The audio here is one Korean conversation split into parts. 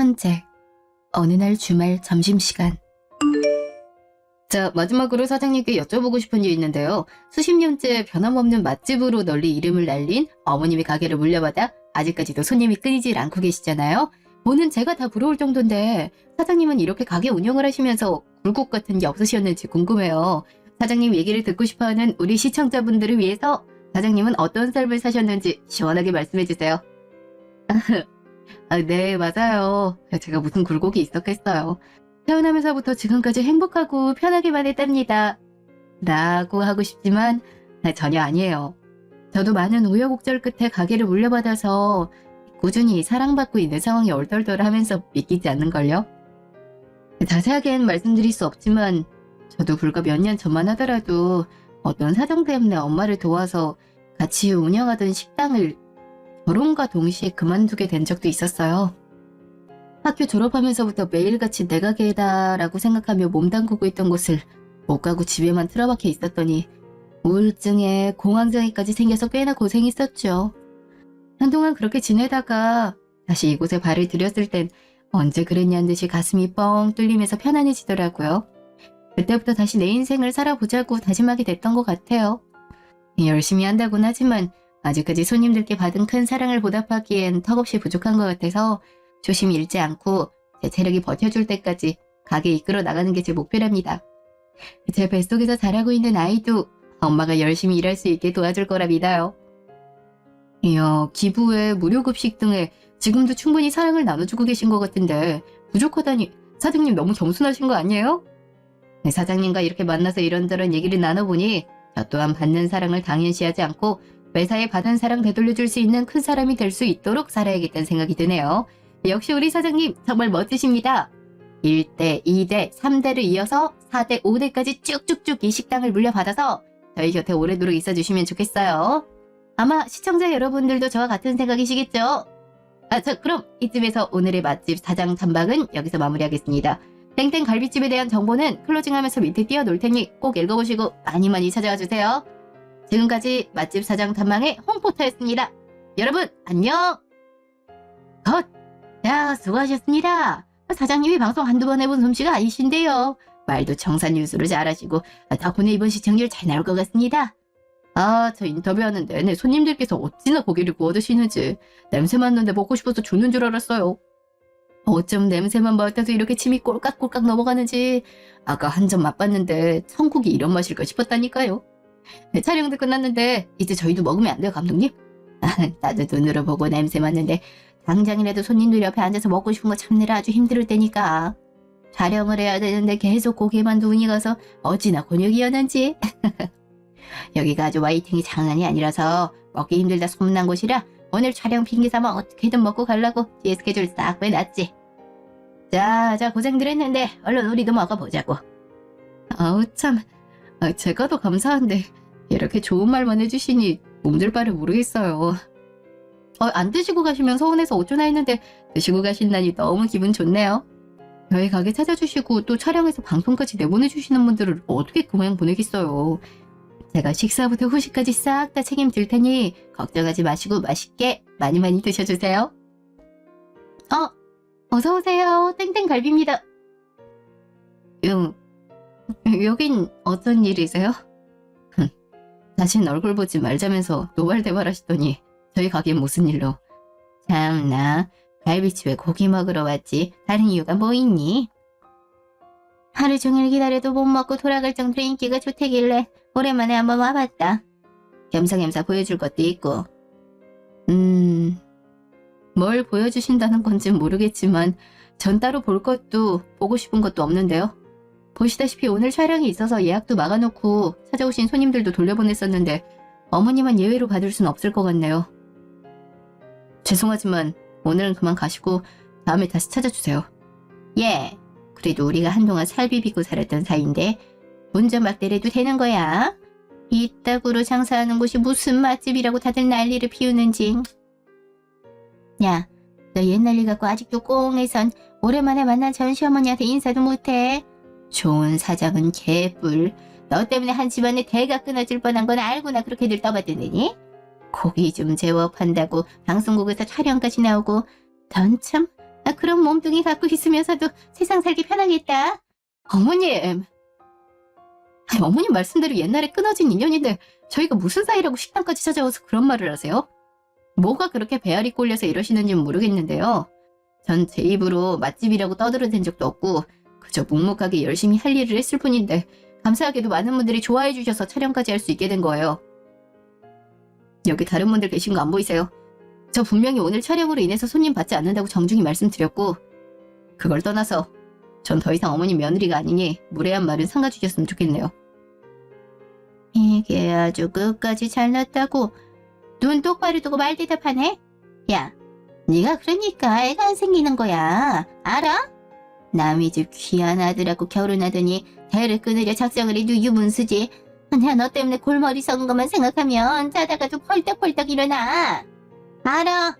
현재 어느 날 주말 점심시간. 자, 마지막으로 사장님께 여쭤보고 싶은 게 있는데요. 수십 년째 변함없는 맛집으로 널리 이름을 날린 어머님의 가게를 물려받아 아직까지도 손님이 끊이질 않고 계시잖아요. 보는 제가 다 부러울 정도인데 사장님은 이렇게 가게 운영을 하시면서 굴곡 같은 게 없으셨는지 궁금해요. 사장님 얘기를 듣고 싶어하는 우리 시청자분들을 위해서 사장님은 어떤 삶을 사셨는지 시원하게 말씀해주세요. 네, 맞아요. 제가 무슨 굴곡이 있었겠어요. 태어나면서부터 지금까지 행복하고 편하게만 했답니다. 라고 하고 싶지만 전혀 아니에요. 저도 많은 우여곡절 끝에 가게를 물려받아서 꾸준히 사랑받고 있는 상황이 얼떨떨하면서 믿기지 않는걸요. 자세하게는 말씀드릴 수 없지만 저도 불과 몇 년 전만 하더라도 어떤 사정 때문에 엄마를 도와서 같이 운영하던 식당을 결혼과 동시에 그만두게 된 적도 있었어요. 학교 졸업하면서부터 매일같이 내 가게다라고 생각하며 몸담그고 있던 곳을 못 가고 집에만 틀어박혀 있었더니 우울증에 공황장애까지 생겨서 꽤나 고생했었죠. 한동안 그렇게 지내다가 다시 이곳에 발을 들였을 땐 언제 그랬냐는 듯이 가슴이 뻥 뚫리면서 편안해지더라고요. 그때부터 다시 내 인생을 살아보자고 다짐하게 됐던 것 같아요. 열심히 한다곤 하지만 아직까지 손님들께 받은 큰 사랑을 보답하기엔 턱없이 부족한 것 같아서 조심 잃지 않고 제 체력이 버텨줄 때까지 가게 이끌어 나가는 게 제 목표랍니다. 제 뱃속에서 자라고 있는 아이도 엄마가 열심히 일할 수 있게 도와줄 거라 믿어요. 이야, 기부에 무료급식 등에 지금도 충분히 사랑을 나눠주고 계신 것 같은데 부족하다니 사장님 너무 겸손하신 거 아니에요? 네, 사장님과 이렇게 만나서 이런저런 얘기를 나눠보니 저 또한 받는 사랑을 당연시하지 않고 매사에 받은 사랑 되돌려줄 수 있는 큰 사람이 될 수 있도록 살아야겠다는 생각이 드네요. 역시 우리 사장님 정말 멋지십니다. 1대, 2대, 3대를 이어서 4대, 5대까지 쭉쭉쭉 이 식당을 물려받아서 저희 곁에 오래도록 있어주시면 좋겠어요. 아마 시청자 여러분들도 저와 같은 생각이시겠죠? 그럼 이쯤에서 오늘의 맛집 사장 탐방은 여기서 마무리하겠습니다. 땡땡 갈비집에 대한 정보는 클로징하면서 밑에 띄워놓을 테니 꼭 읽어보시고 많이 찾아와 주세요. 지금까지 맛집 사장 탐방의 홍포터였습니다. 여러분 안녕! 컷! 야, 수고하셨습니다. 사장님이 방송 한두 번 해본 솜씨가 아니신데요. 말도 청산유수로 잘하시고 덕분에 이번 시청률 잘 나올 것 같습니다. 저 인터뷰하는 내내 손님들께서 어찌나 고기를 구워 드시는지 냄새 맡는데 먹고 싶어서 죽는 줄 알았어요. 어쩜 냄새만 맡아도 이렇게 침이 꼴깍꼴깍 넘어가는지 아까 한 점 맛봤는데 천국이 이런 맛일까 싶었다니까요. 네, 촬영도 끝났는데 이제 저희도 먹으면 안 돼요, 감독님? 나도 눈으로 보고 냄새 맡는데 당장이라도 손님들 옆에 앉아서 먹고 싶은 거 참느라 아주 힘들 때니까. 촬영을 해야 되는데 계속 고개만 눈이 가서 어찌나 곤욕이었는지. 여기가 아주 웨이팅이 장난이 아니라서 먹기 힘들다 소문난 곳이라 오늘 촬영 핑계 삼아 어떻게든 먹고 가려고 뒤에 스케줄 싹 빼놨지. 자 고생들 했는데 얼른 우리도 먹어보자고. 아우 참, 제가 더 감사한데 이렇게 좋은 말만 해주시니 몸둘 바를 모르겠어요. 안 드시고 가시면 서운해서 어쩌나 했는데 드시고 가신다니 너무 기분 좋네요. 저희 가게 찾아주시고 또 촬영해서 방송까지 내보내주시는 분들을 어떻게 그냥 보내겠어요. 제가 식사부터 후식까지 싹 다 책임질 테니 걱정하지 마시고 맛있게 많이 드셔주세요. 어서오세요. 땡땡갈비입니다. 여긴 어떤 일이세요? 다신 얼굴 보지 말자면서 노발대발 하시더니 저희 가게엔 무슨 일로? 참나, 갈비집에 고기 먹으러 왔지 다른 이유가 뭐 있니? 하루 종일 기다려도 못 먹고 돌아갈 정도로 인기가 좋대길래 오랜만에 한번 와봤다. 겸사겸사 보여줄 것도 있고. 뭘 보여주신다는 건진 모르겠지만 전 따로 볼 것도 보고 싶은 것도 없는데요. 보시다시피 오늘 촬영이 있어서 예약도 막아놓고 찾아오신 손님들도 돌려보냈었는데 어머님은 예외로 받을 순 없을 것 같네요. 죄송하지만 오늘은 그만 가시고 다음에 다시 찾아주세요. 예, 그래도 우리가 한동안 살 비비고 살았던 사이인데 운전 막대래도 되는 거야? 이따구로 장사하는 곳이 무슨 맛집이라고 다들 난리를 피우는지. 야, 너 옛날 일 갖고 아직도 꽁해선 오랜만에 만난 전 시어머니한테 인사도 못해? 좋은 사장은 개뿔. 너 때문에 한 집안에 대가 끊어질 뻔한 건 알고나 그렇게들 떠받드느니? 고기 좀 제법 한다고 방송국에서 촬영까지 나오고 넌 참 그런 몸뚱이 갖고 있으면서도 세상 살기 편하겠다. 어머님. 어머님 말씀대로 옛날에 끊어진 인연인데 저희가 무슨 사이라고 식당까지 찾아와서 그런 말을 하세요? 뭐가 그렇게 배알이 꼴려서 이러시는지는 모르겠는데요. 전 제 입으로 맛집이라고 떠들어댄 적도 없고 그저 묵묵하게 열심히 할 일을 했을 뿐인데 감사하게도 많은 분들이 좋아해 주셔서 촬영까지 할 수 있게 된 거예요. 여기 다른 분들 계신 거 안 보이세요? 저 분명히 오늘 촬영으로 인해서 손님 받지 않는다고 정중히 말씀드렸고 그걸 떠나서 전 더 이상 어머님 며느리가 아니니 무례한 말은 삼가주셨으면 좋겠네요. 이게 아주 끝까지 잘났다고 눈 똑바로 두고 말 대답하네? 야, 네가 그러니까 애가 안 생기는 거야. 알아? 남의 집 귀한 아들하고 결혼하더니 대를 끊으려 작정을 해도 유분수지. 내가 너 때문에 골머리 썩은 것만 생각하면 자다가도 펄떡펄떡 일어나. 알아.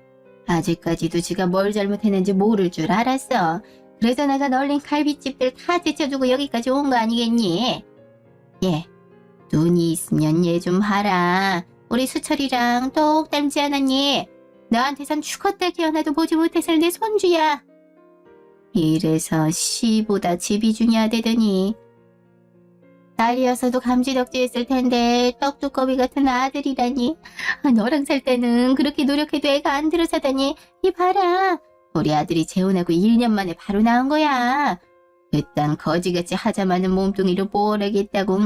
아직까지도 지가 뭘 잘못했는지 모를 줄 알았어. 그래서 내가 널린 갈비집들 다 제쳐두고 여기까지 온 거 아니겠니? 예, 눈이 있으면 얘 좀 봐라. 우리 수철이랑 똑 닮지 않았니? 너한테선 죽었다 깨어나도 보지 못해서 내 손주야. 이래서 시보다 집이 중요하대더니 딸이어서도 감지덕지했을 텐데 떡두꺼비 같은 아들이라니. 너랑 살 때는 그렇게 노력해도 애가 안 들어서다니. 이 봐라. 우리 아들이 재혼하고 1년 만에 바로 나온 거야. 그딴 거지같이 하자마는 몸뚱이로 뽀래겠다고.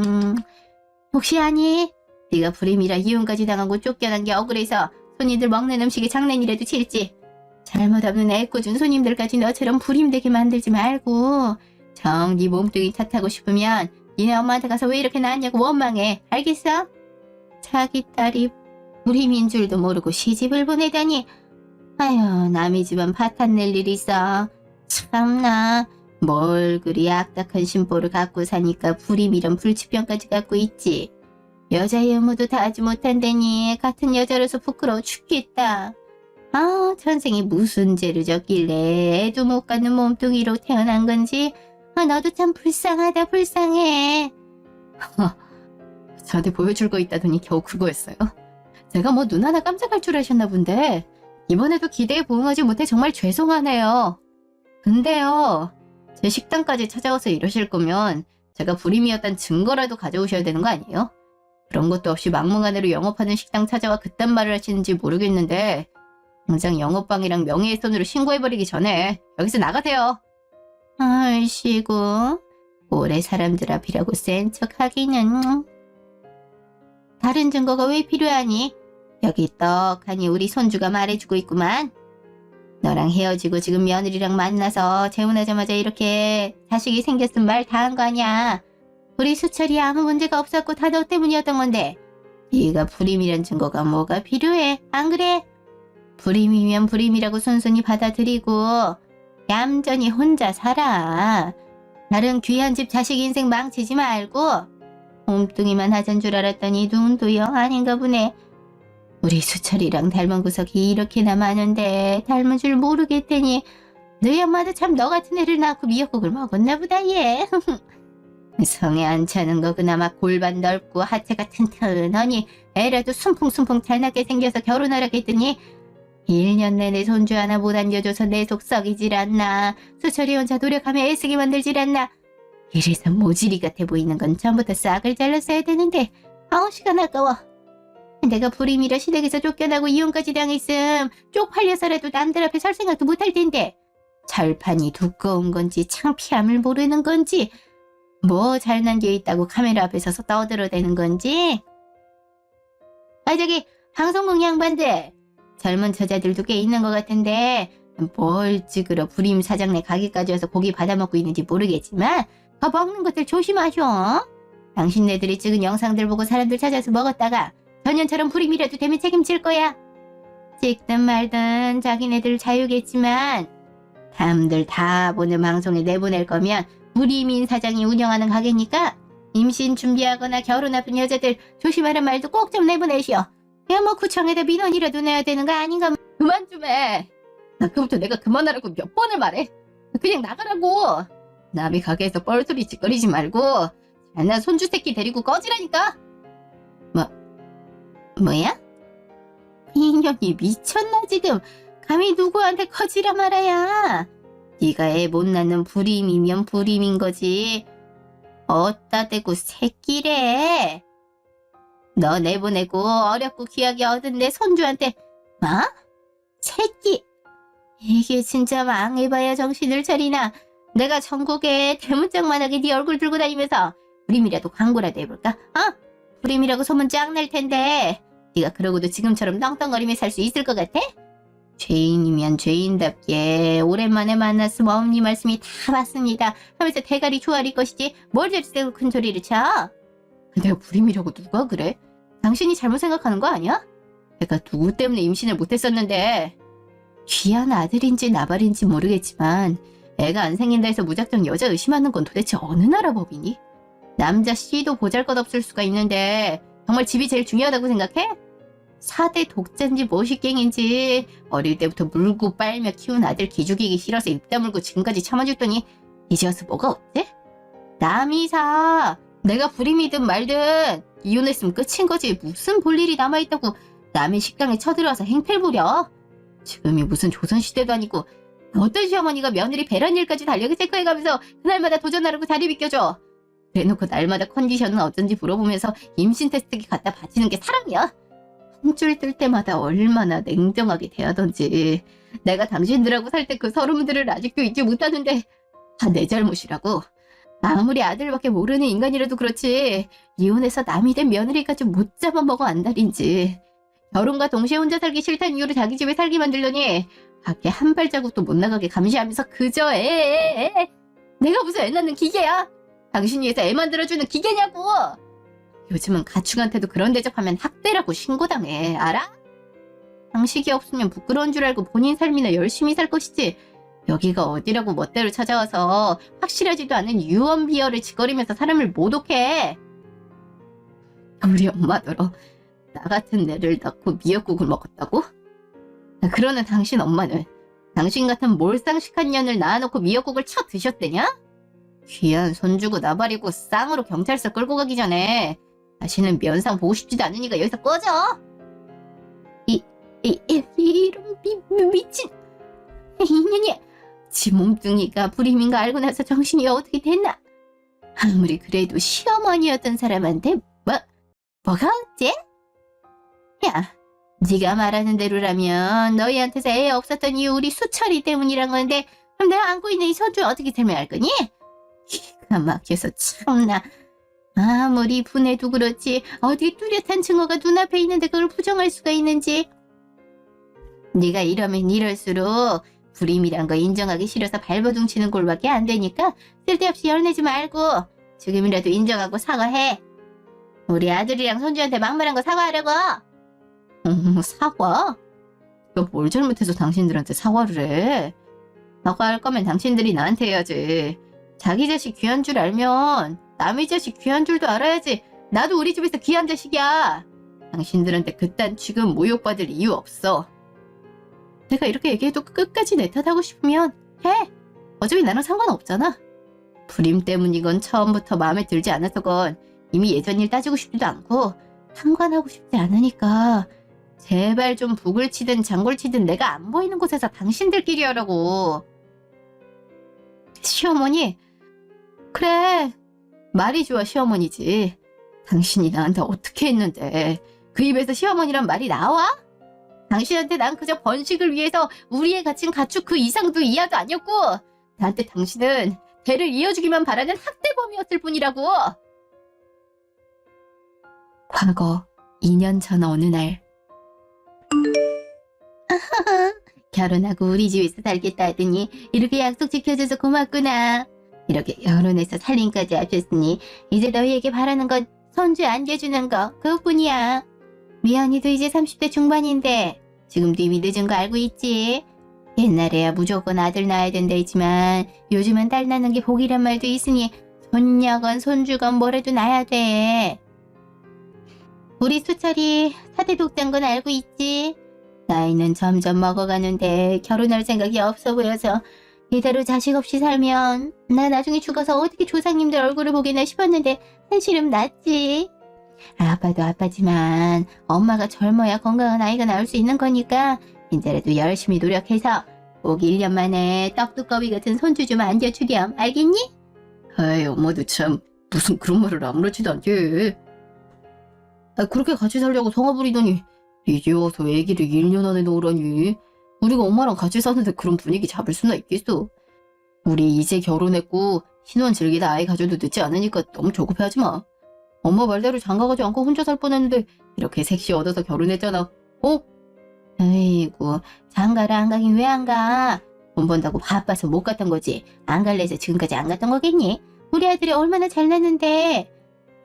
혹시 아니? 네가 불임이라 이혼까지 당하고 쫓겨난 게 억울해서 손님들 먹는 음식에 장난이라도 칠지. 잘못 없는 애꿎은 손님들까지 너처럼 불임되게 만들지 말고 정 네 몸뚱이 탓하고 싶으면 니네 엄마한테 가서 왜 이렇게 낳았냐고 원망해. 알겠어? 자기 딸이 불임인 줄도 모르고 시집을 보내다니. 아휴, 남의 집안 파탄 낼 일이 있어. 참나. 뭘 그리 악덕한 심보를 갖고 사니까 불임이란 불치병까지 갖고 있지. 여자의 의무도 다 하지 못한다니 같은 여자로서 부끄러워 죽겠다. 천생이 무슨 죄를 졌길래 애도 못 갖는 몸뚱이로 태어난 건지. 너도 참 불쌍하다 불쌍해. 저한테 보여줄 거 있다더니 겨우 그거였어요. 제가 뭐 눈 하나 깜짝할 줄 아셨나 본데 이번에도 기대에 부응하지 못해 정말 죄송하네요. 근데요, 제 식당까지 찾아와서 이러실 거면 제가 불임이었단 증거라도 가져오셔야 되는 거 아니에요? 그런 것도 없이 막무가내로 영업하는 식당 찾아와 그딴 말을 하시는지 모르겠는데 당장 영업방이랑 명예훼손으로 신고해버리기 전에 여기서 나가세요. 아이씨고, 오래 사람들 앞이라고 센 척하기는. 다른 증거가 왜 필요하니? 여기 떡하니 우리 손주가 말해주고 있구만. 너랑 헤어지고 지금 며느리랑 만나서 재혼하자마자 이렇게 자식이 생겼음 말 다 한 거 아니야. 우리 수철이 아무 문제가 없었고 다 너 때문이었던 건데 네가 불임이란 증거가 뭐가 필요해? 안 그래? 불임이면 불임이라고 순순히 받아들이고 얌전히 혼자 살아. 다른 귀한 집 자식 인생 망치지 말고. 몸뚱이만 하잔 줄 알았더니 눈도 영 아닌가 보네. 우리 수철이랑 닮은 구석이 이렇게나 많은데 닮은 줄 모르겠더니 너희 엄마도 참 너 같은 애를 낳고 미역국을 먹었나 보다 얘. 성에 안 차는 거 그나마 골반 넓고 하체가 튼튼하니 애라도 숨풍숨풍 잘나게 생겨서 결혼하라고 했더니 1년 내내 손주 하나 못 안겨줘서 내 속 썩이질 않나. 수철이 혼자 노력하며 애쓰게 만들질 않나. 이래서 모질이 같아 보이는 건 처음부터 싹을 잘랐어야 되는데 시간 아까워. 내가 불임이라 시댁에서 쫓겨나고 이혼까지 당했음 쪽팔려서라도 남들 앞에 설 생각도 못할 텐데 절판이 두꺼운 건지 창피함을 모르는 건지 뭐 잘난 게 있다고 카메라 앞에 서서 떠들어대는 건지. 저기 방송국 양반들, 젊은 처자들도 꽤 있는 것 같은데 뭘 찍으러 불임 사장네 가게까지 와서 고기 받아먹고 있는지 모르겠지만 먹는 것들 조심하셔. 당신네들이 찍은 영상들 보고 사람들 찾아서 먹었다가 전년처럼 불임이라도 되면 책임질 거야. 찍든 말든 자기네들 자유겠지만 남들 다 보는 방송에 내보낼 거면 불임인 사장이 운영하는 가게니까 임신 준비하거나 결혼 앞둔 여자들 조심하란 말도 꼭 좀 내보내시오. 야, 뭐 구청에다 민원이라도 내야 되는 거 아닌가? 그만 좀 해. 아까부터 내가 그만하라고 몇 번을 말해. 그냥 나가라고. 남의 가게에서 뻘소리 짓거리지 말고 잘난 손주 새끼 데리고 꺼지라니까. 뭐야? 이년이 미쳤나 지금. 감히 누구한테 거지라 말아야. 네가 애 못 낳는 불임이면 불임인 거지. 어따 대고 새끼래. 너 내보내고 어렵고 귀하게 얻은 내 손주한테 새끼. 이게 진짜 망해봐야 정신을 차리나. 내가 전국에 대문짝만하게 네 얼굴 들고 다니면서 불임이라도 광고라도 해볼까? 불임이라고 소문 쫙 날 텐데 네가 그러고도 지금처럼 떵떵거리며 살 수 있을 것 같아? 죄인이면 죄인답게 오랜만에 만났으면 어머니 말씀이 다 맞습니다 하면서 대가리 조아릴 것이지 뭘 저리세고 큰 소리를 쳐? 내가 불임이라고 누가 그래? 당신이 잘못 생각하는 거 아니야? 내가 누구 때문에 임신을 못했었는데. 귀한 아들인지 나발인지 모르겠지만 애가 안 생긴다 해서 무작정 여자 의심하는 건 도대체 어느 나라 법이니? 남자 씨도 보잘것없을 수가 있는데 정말 집이 제일 중요하다고 생각해? 4대 독자인지 모식갱인지 어릴 때부터 물고 빨며 키운 아들 기죽이기 싫어서 입 다물고 지금까지 참아줬더니 이제 와서 뭐가 어때? 남이사. 내가 불임이든 말든 이혼했으면 끝인 거지. 무슨 볼 일이 남아있다고 남의 식당에 쳐들어와서 행패를 부려. 지금이 무슨 조선시대도 아니고 어떤 시어머니가 며느리 배란 일까지 달력에 체크해가면서 그날마다 도전하라고 자리 비껴줘. 그래놓고 날마다 컨디션은 어쩐지 물어보면서 임신 테스트기 갖다 바치는 게 사랑이야? 한 줄 뜰 때마다 얼마나 냉정하게 대하던지. 내가 당신들하고 살 때 그 서름들을 아직도 잊지 못하는데 다 내 잘못이라고. 아무리 아들밖에 모르는 인간이라도 그렇지 이혼해서 남이 된 며느리까지 못 잡아먹어 안달인지. 결혼과 동시에 혼자 살기 싫다는 이유로 자기 집에 살게 만들더니 밖에 한 발자국도 못 나가게 감시하면서 그저 내가 무슨 애 낳는 기계야? 당신이 해서 애 만들어주는 기계냐고. 요즘은 가축한테도 그런 대접하면 학대라고 신고당해. 알아? 상식이 없으면 부끄러운 줄 알고 본인 삶이나 열심히 살 것이지. 여기가 어디라고 멋대로 찾아와서 확실하지도 않은 유언비어를 짓거리면서 사람을 모독해. 우리 엄마더러 나 같은 애를 낳고 미역국을 먹었다고? 그러는 당신 엄마는 당신 같은 몰상식한 년을 낳아놓고 미역국을 쳐 드셨대냐? 귀한 손주고 나발이고 쌍으로 경찰서 끌고 가기 전에 다시는 면상 보고 싶지도 않으니까 여기서 꺼져. 이런 미친 이년이. 지 몸뚱이가 불임인 거 알고 나서 정신이 어떻게 됐나? 아무리 그래도 시어머니였던 사람한테 뭐가 어째? 야, 네가 말하는 대로라면 너희한테서 애 없었던 이유 우리 수철이 때문이란 건데 그럼 내가 안고 있는 이 손주 어떻게 설명할 거니? 기가 막혀서 참나. 아무리 분해도 그렇지 어디 뚜렷한 증거가 눈앞에 있는데 그걸 부정할 수가 있는지. 네가 이러면 이럴수록 불임이란 거 인정하기 싫어서 발버둥 치는 꼴밖에 안 되니까 쓸데없이 열내지 말고 지금이라도 인정하고 사과해. 우리 아들이랑 손주한테 막말한 거 사과하라고. 사과? 내가 뭘 잘못해서 당신들한테 사과를 해? 사과할 거면 당신들이 나한테 해야지. 자기 자식 귀한 줄 알면 남의 자식 귀한 줄도 알아야지. 나도 우리 집에서 귀한 자식이야. 당신들한테 그딴 취급 모욕받을 이유 없어. 내가 이렇게 얘기해도 끝까지 내 탓하고 싶으면 해. 어차피 나랑 상관없잖아. 불임 때문이건 처음부터 마음에 들지 않아서건 이미 예전 일 따지고 싶지도 않고 상관하고 싶지 않으니까 제발 좀 북을 치든 장구를 치든 내가 안 보이는 곳에서 당신들끼리 하라고. 시어머니. 그래. 말이 좋아 시어머니지. 당신이 나한테 어떻게 했는데 그 입에서 시어머니란 말이 나와? 당신한테 난 그저 번식을 위해서 우리의 갇힌 가축 그 이상도 이하도 아니었고 나한테 당신은 대를 이어주기만 바라는 학대범이었을 뿐이라고. 과거 2년 전 어느 날 결혼하고 우리 집에서 살겠다 하더니 이렇게 약속 지켜줘서 고맙구나. 이렇게 결혼해서 살림까지 하셨으니 이제 너희에게 바라는 건 손주 안겨주는 거 그것뿐이야. 미연이도 이제 30대 중반인데 지금도 이미 늦은 거 알고 있지? 옛날에야 무조건 아들 낳아야 된다 했지만 요즘은 딸 낳는 게 복이란 말도 있으니 손녀건 손주건 뭐라도 낳아야 돼. 우리 수철이 4대 독자인 건 알고 있지? 나이는 점점 먹어가는데 결혼할 생각이 없어 보여서 이대로 자식 없이 살면 나 나중에 죽어서 어떻게 조상님들 얼굴을 보겠나 싶었는데 현실은 낫지. 아빠도 아빠지만 엄마가 젊어야 건강한 아이가 나올 수 있는 거니까 이제라도 열심히 노력해서 꼭 1년 만에 떡두꺼비 같은 손주 좀 안겨주렴. 알겠니? 아이, 엄마도 참 무슨 그런 말을 아무렇지도 않게. 그렇게 같이 살려고 성화 부리더니 이제 와서 애기를 1년 안에 놓으라니. 우리가 엄마랑 같이 사는데 그런 분위기 잡을 수나 있겠어. 우리 이제 결혼했고 신혼 즐기다 아이 가져도 늦지 않으니까 너무 조급해하지 마. 엄마 말대로 장가가지 않고 혼자 살 뻔했는데 이렇게 색시 얻어서 결혼했잖아. 어? 아이고, 장가를 안 가긴 왜 안 가? 돈 번다고 바빠서 못 갔던 거지. 안 갈래서 지금까지 안 갔던 거겠니? 우리 아들이 얼마나 잘났는데.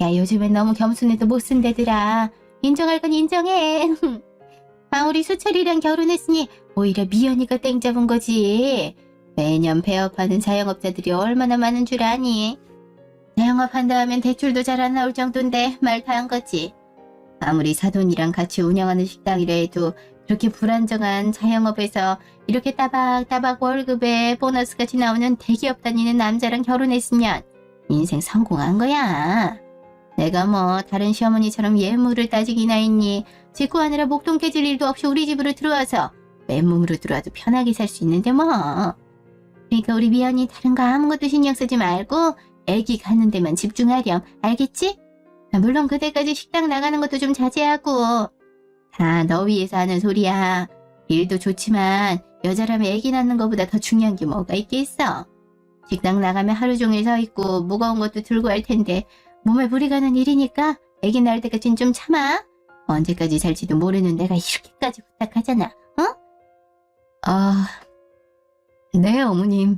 야, 요즘엔 너무 겸손해도 못 쓴대더라. 인정할 건 인정해. 우리 수철이랑 결혼했으니 오히려 미연이가 땡 잡은 거지. 매년 폐업하는 자영업자들이 얼마나 많은 줄 아니? 자영업한다 하면 대출도 잘 안 나올 정도인데 말 다 한 거지. 아무리 사돈이랑 같이 운영하는 식당이라 해도 그렇게 불안정한 자영업에서 이렇게 따박따박 월급에 보너스까지 나오는 대기업 다니는 남자랑 결혼했으면 인생 성공한 거야. 내가 뭐 다른 시어머니처럼 예물을 따지기나 했니? 직구하느라 목돈 깨질 일도 없이 우리 집으로 들어와서 맨몸으로 들어와도 편하게 살 수 있는데 뭐. 그러니까 우리 미연이 다른 거 아무것도 신경 쓰지 말고 애기 가는 데만 집중하렴. 알겠지? 물론 그때까지 식당 나가는 것도 좀 자제하고. 다 너 위해서 하는 소리야. 일도 좋지만 여자라면 애기 낳는 것보다 더 중요한 게 뭐가 있겠어. 식당 나가면 하루 종일 서 있고 무거운 것도 들고 할 텐데 몸에 무리 가는 일이니까 애기 낳을 때까진 좀 참아. 언제까지 살지도 모르는 내가 이렇게까지 부탁하잖아. 어? 네, 어머님.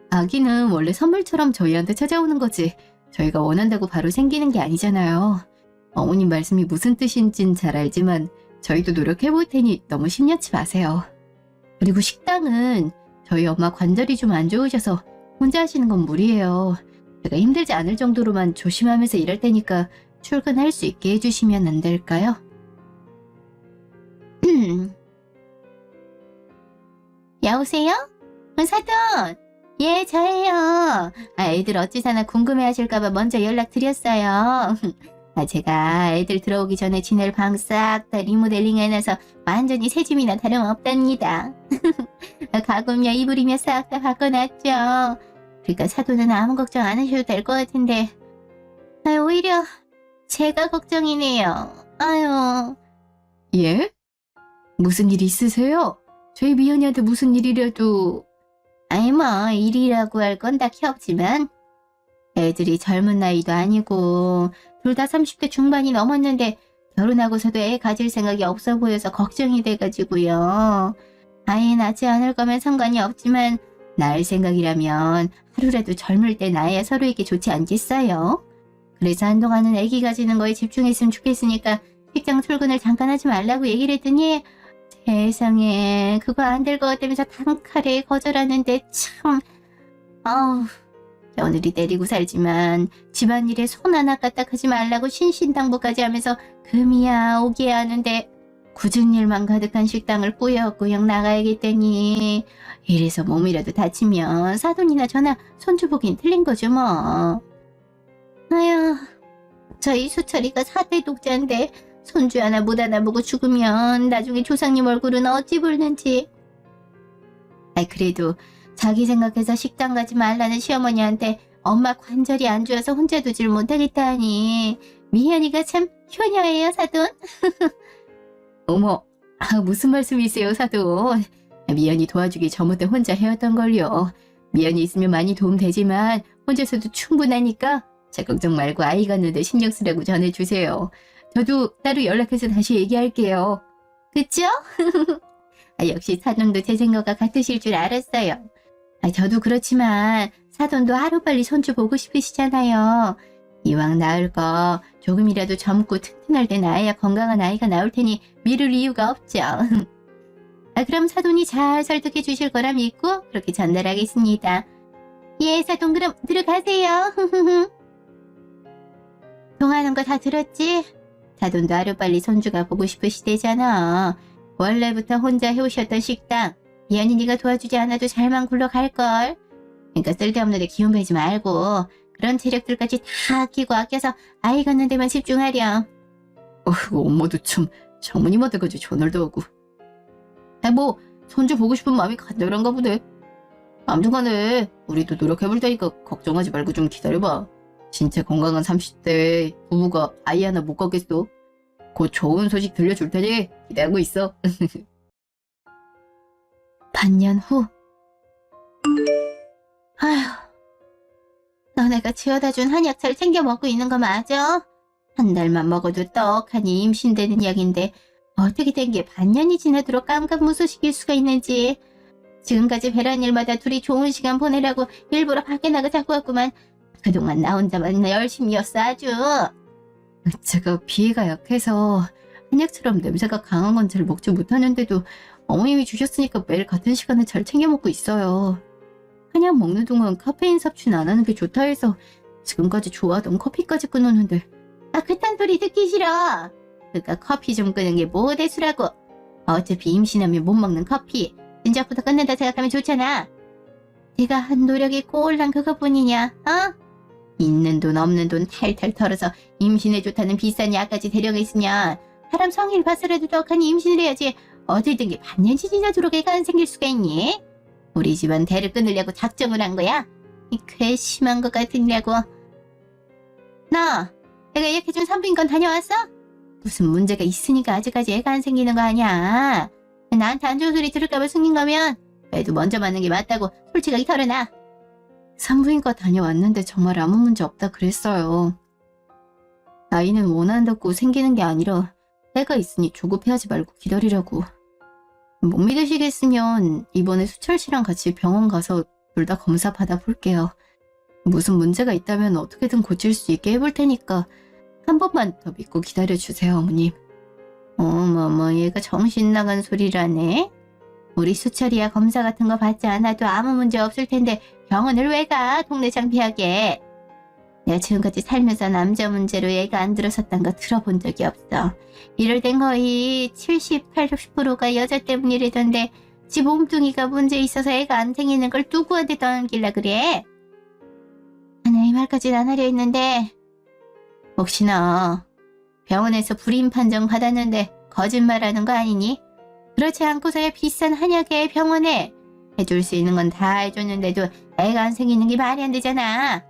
아기는 원래 선물처럼 저희한테 찾아오는 거지 저희가 원한다고 바로 생기는 게 아니잖아요. 어머님 말씀이 무슨 뜻인진 잘 알지만 저희도 노력해볼 테니 너무 심려치 마세요. 그리고 식당은 저희 엄마 관절이 좀 안 좋으셔서 혼자 하시는 건 무리예요. 제가 힘들지 않을 정도로만 조심하면서 일할 테니까 출근할 수 있게 해주시면 안 될까요? 여보세요? 사돈! 예, 저예요. 애들 어찌 사나 궁금해하실까봐 먼저 연락드렸어요. 제가 애들 들어오기 전에 지낼 방 싹 다 리모델링 해놔서 완전히 새 집이나 다름없답니다. 가구며 이불이며 싹 다 바꿔놨죠. 그러니까 사돈은 아무 걱정 안 하셔도 될 것 같은데 오히려 제가 걱정이네요. 아유. 예? 무슨 일 있으세요? 저희 미연이한테 무슨 일이라도... 뭐 일이라고 할 건 딱히 없지만 애들이 젊은 나이도 아니고 둘 다 30대 중반이 넘었는데 결혼하고서도 애 가질 생각이 없어 보여서 걱정이 돼가지고요. 아예 낳지 않을 거면 상관이 없지만 낳을 생각이라면 하루라도 젊을 때 낳아야 서로에게 좋지 않겠어요? 그래서 한동안은 애기 가지는 거에 집중했으면 좋겠으니까 직장 출근을 잠깐 하지 말라고 얘기를 했더니 세상에 그거 안 될 것 같다면서 단칼에 거절하는데 참... 오늘이 때리고 살지만 집안일에 손 하나 까딱하지 말라고 신신당부까지 하면서 금이야 오기야 하는데 굳은 일만 가득한 식당을 꾸역꾸역 나가야겠다니. 이래서 몸이라도 다치면 사돈이나 저나 손주 보긴 틀린 거죠 뭐. 아휴, 저희 수철이가 4대 독자인데 손주 하나 못 알아보고 죽으면 나중에 조상님 얼굴은 어찌 볼는지. 그래도 자기 생각해서 식당 가지 말라는 시어머니한테 엄마 관절이 안 좋아서 혼자 두질 못하겠다 하니 미연이가 참 효녀예요 사돈. 어머, 무슨 말씀이세요 사돈. 미연이 도와주기 전부터 혼자 해왔던 걸요. 미연이 있으면 많이 도움되지만 혼자서도 충분하니까 제 걱정 말고 아이 갖는데 신경 쓰라고 전해주세요. 저도 따로 연락해서 다시 얘기할게요. 그쵸? 역시 사돈도 제 생각과 같으실 줄 알았어요. 저도 그렇지만 사돈도 하루빨리 손주 보고 싶으시잖아요. 이왕 낳을 거 조금이라도 젊고 튼튼할 때 낳아야 건강한 아이가 나올 테니 미룰 이유가 없죠. 그럼 사돈이 잘 설득해 주실 거라 믿고 그렇게 전달하겠습니다. 예, 사돈 그럼 들어가세요. 통화하는 거 다 들었지? 사돈도 하루빨리 손주가 보고 싶으시대잖아. 원래부터 혼자 해오셨던 식당 미연이 네가 도와주지 않아도 잘만 굴러갈걸. 그러니까 쓸데없는 데 기운 빼지 말고 그런 체력들까지 다 아끼고 아껴서 아이 갖는 데만 집중하렴. 엄마도 참 장모님한테까지 전화도 하고. 뭐 손주 보고 싶은 마음이 간절한가 보네. 아무튼간에 우리도 노력해볼 테니까 걱정하지 말고 좀 기다려봐. 진짜 건강한 30대 부부가 아이 하나 못 갖겠어. 곧 좋은 소식 들려줄 테니 기대하고 있어. 반년 후. 아휴, 너네가 지어다 준 한약 잘 챙겨 먹고 있는 거 맞아? 한 달만 먹어도 떡하니 임신되는 약인데 어떻게 된 게 반년이 지나도록 깜깜무소식일 수가 있는지. 지금까지 배란 일마다 둘이 좋은 시간 보내라고 일부러 밖에 나가 자꾸 왔구만. 그동안 나 혼자만 열심히였어 아주. 제가 비위가 약해서 한약처럼 냄새가 강한 건 잘 먹지 못하는데도 어머님이 주셨으니까 매일 같은 시간에 잘 챙겨 먹고 있어요. 한약 먹는 동안 카페인 섭취는 안 하는 게 좋다 해서 지금까지 좋아하던 커피까지 끊었는데. 그딴 소리 듣기 싫어. 그니까 커피 좀 끄는 게 뭐 대수라고. 어차피 임신하면 못 먹는 커피 진작부터 끊는다 생각하면 좋잖아. 네가 한 노력이 꼴랑 그것뿐이냐, 어? 있는 돈 없는 돈 탈탈 털어서 임신에 좋다는 비싼 약까지 데려가있으면 사람 성의를 봐서라도 떡하니 임신을 해야지. 어딜 게 반년치 지나도록 애가 안 생길 수가 있니? 우리 집안 대를 끊으려고 작정을 한 거야? 이 괘씸한 것 같으냐고. 너, 내가 예약해준 산부인과 다녀왔어? 무슨 문제가 있으니까 아직까지 애가 안 생기는 거 아니야. 나한테 안 좋은 소리 들을까봐 숨긴 거면 애도 먼저 맞는 게 맞다고 솔직하게 털어놔. 산부인과 다녀왔는데 정말 아무 문제 없다 그랬어요. 아이는 원한다고 생기는 게 아니라 때가 있으니 조급해하지 말고 기다리라고. 못 믿으시겠으면 이번에 수철 씨랑 같이 병원 가서 둘 다 검사 받아볼게요. 무슨 문제가 있다면 어떻게든 고칠 수 있게 해볼 테니까 한 번만 더 믿고 기다려주세요, 어머님. 어머머, 얘가 정신 나간 소리라네. 우리 수철이야 검사 같은 거 받지 않아도 아무 문제 없을 텐데 병원을 왜 가? 동네 창피하게. 내가 지금까지 살면서 남자 문제로 애가 안 들어섰단 거 들어본 적이 없어. 이럴 땐 거의 70, 80%가 여자 때문이라던데 지 몸뚱이가 문제 있어서 애가 안 생기는 걸 누구한테 떠넘길라 그래? 나 이 말까지는 안 하려 했는데 혹시나 병원에서 불임 판정 받았는데 거짓말하는 거 아니니? 그렇지 않고서야 비싼 한약에 병원에 해줄 수 있는 건 다 해줬는데도 애가 안 생기는 게 말이 안 되잖아.